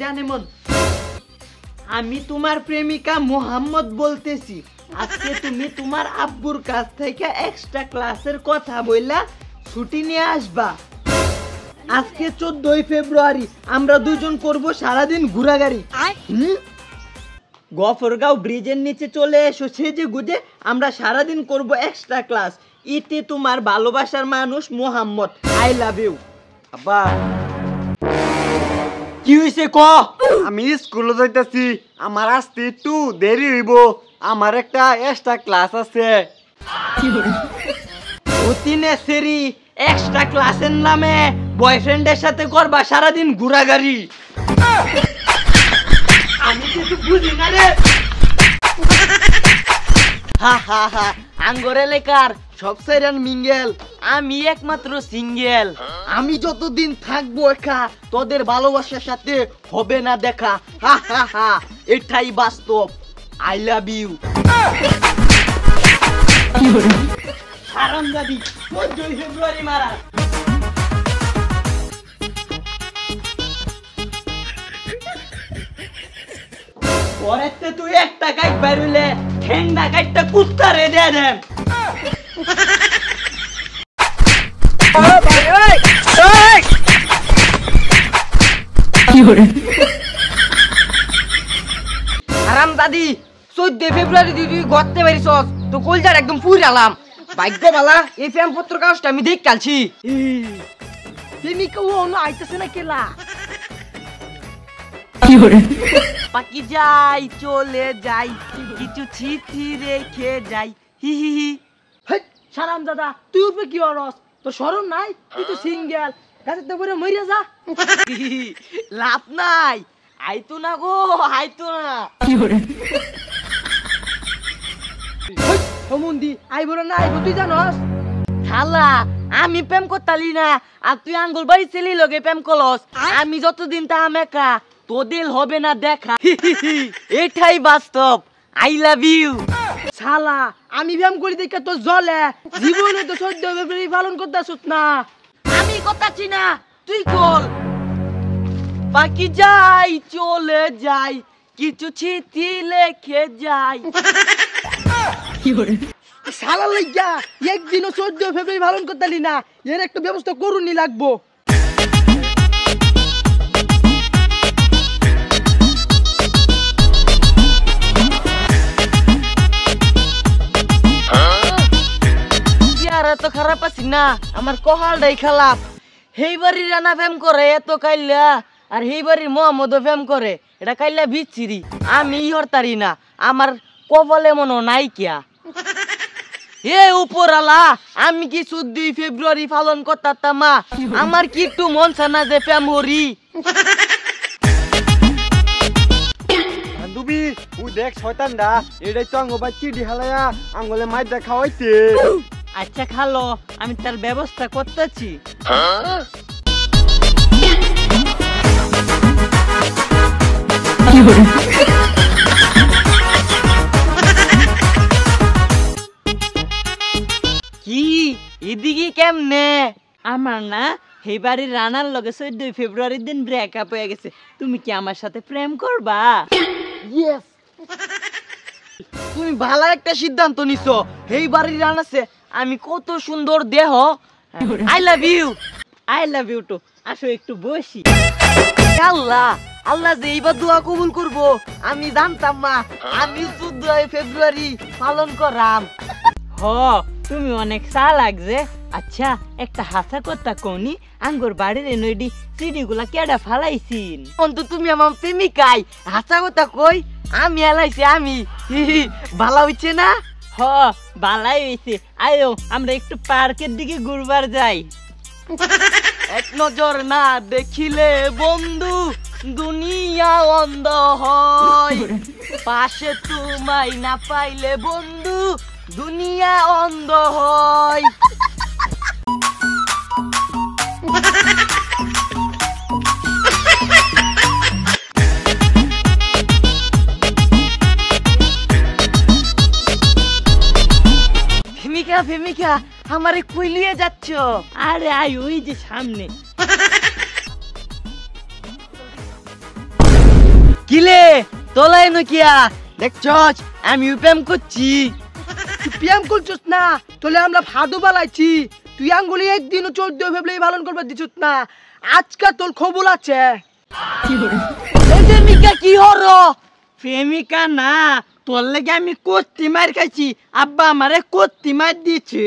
কানে মন আমি তোমার প্রেমিকা মোহাম্মদ বলতেছি আজকে তুমি তোমার আব্বুর কাছ থেকে এক্সট্রা ক্লাসের কথা বইলা ছুটি নিয়ে আসবা আজকে 14 ফেব্রুয়ারি আমরা দুজন করব সারা দিন ঘোরাঘুরি গফরগাঁও ব্রিজের নিচে চলে এসো সেজে গুজে আমরা সারা দিন করব এক্সট্রা ক্লাস ইতে তোমার ভালোবাসার মানুষ মোহাম্মদ আই লাভ ইউ আব্বা কি হইছে ক আমি স্কুলে যাইতাছি আমার আসতে একটু দেরি হইব আমার একটা এক্সট্রা ক্লাস আছে অতিনে সেরি এক্সট্রা ক্লাসের নামে বয়ফ্রেন্ডের সাথে করবা সারা দিন ঘোরাঘুরি আমি কিছু বুঝি না রে হা হা হা আঙ্গরে লেকার সব সাইরান মিঙ্গেল আমি একমাত্র সিঙ্গেল আমি যতদিন থাকবো একা তোদের ভালোবাসার সাথে হবে না দেখা হা হা হা এটাই বাস্তব আই লাভ ইউ হারামজাদি 14 ফেব্রুয়ারি মারা পরেতে তুই একটা গাইড বেরুলে ঠেঙ্গা গাইডটা কুত্তা রে দে দেন আরাম দাদি 14 ফেব্রুয়ারি তুই গড়তে পারিছস তো কলজার একদম পুরালাম ভাগ্য বালা এই ফ্যাম পত্র কাগজটা আমি দেখ কালছি তুমি কেউ অন্য আইতেছে না কেলা পাকি যাই চলে যাই কিছু চিঠি রেখে যাই হি হি হি সারাম দাদা তুই উপরে কি অরস তো শরম নাই তুই তো সিঙ্গেল গাছের উপরে মরে যা লাভ নাই আইতো না গো আইতো না মন্দি আইব না আইব তুই জানস খালা আমি প্রেম করতালি না আর তুই আঙ্গুল বাড়ি ছেলে লগে প্রেম করলস আমি যতদিন তা একা তোদের হবে না দেখা এটাই বাস্তব আই লাভ ইউ শালা আমি প্রেম করি দেখে তো জ্বলে জীবনে তো 14 ফেব্রুয়ারি পালন করতেছস না আমি করতাছি না তুই কর বাকি যাই চলে যাই কিছু চিঠি লিখে যাই শালা লাইগা একদিনও 14 ফেব্রুয়ারি পালন করতালি না এর একটা ব্যবস্থা করুনি লাগবো তো খারাপ আছি না আমার কহালটাই খারাপ হেই বাড়ির রানা ফেম করে এত কাইলা আর হেই বাড়ির মোহাম্মদ ফেম করে এটা কাইলা বিচ্ছিরি আমি হরতারি না আমার কপালে মনো নাই কিয়া এ উপরালা আমি কি 14 ফেব্রুয়ারি পালন করতাম আমার কি একটু মন চানা যে ফেম হরি বান্ধবী ও দেখ শয়তানডা এটাই তো আঙ্গ বাচ্চি ডিহালায়া আঙ্গলে মাই দেখা হইছে আচ্ছা খালো আমি তার ব্যবস্থা করতেছি কি এদিকে কেমনে আমার না এই বাড়ির রানার লগে 14 ফেব্রুয়ারির দিন ব্রেকআপ হয়ে গেছে তুমি কি আমার সাথে প্রেম করবা ইয়েস তুমি ভালো একটা সিদ্ধান্ত নিছো এই বাড়ির রানাছে আমি কত সুন্দর দেহ আই লাভ ইউ টু আসো একটু বসি আল্লাহ আল্লাহ যে এইবার দোয়া কবুল করবো আমি জানতাম না আমি 14 ফেব্রুয়ারি পালন করাম হ তুমি অনেক চালাক যে আচ্ছা একটা হাসা কথা কোনি আঙ্গুর বাড়ির নইডি সিডি গুলা কেডা ফালাইছিন অন্তু তুমি আমার প্রেমিকাই হাসা কথা কই আমি এলাইছি আমি ভালো হইছে না হ ভালাই হইছে আয়ো আমরা একটু পার্কের দিকে ঘুরবার যাই এক নজর না দেখিলে বন্ধু দুনিয়া অন্ধ হয় পাশে তোমায় না পাইলে বন্ধু দুনিয়া অন্ধ হয় প্রেমিকা আমারে কই লিয়ে যাচ্ছ আরে আই ওই যে সামনে কিলে তোলাই নকিয়া দেখছস আমি প্রেম করছি। তুই প্রেম করছিস না তোলে আমরা ফাদু বালাইছি। তুই আঙ্গুলি একদিনও 14 ফেব্রুয়ারি পালন করবার দিছিস না। আজকে তোর খবর আছে। প্রেমিকা কি হর? প্রেমিকা না, তোর লেগে আমি কত্তি মার খাইছি। আব্বা আমারে কত্তি মার দিয়েছে।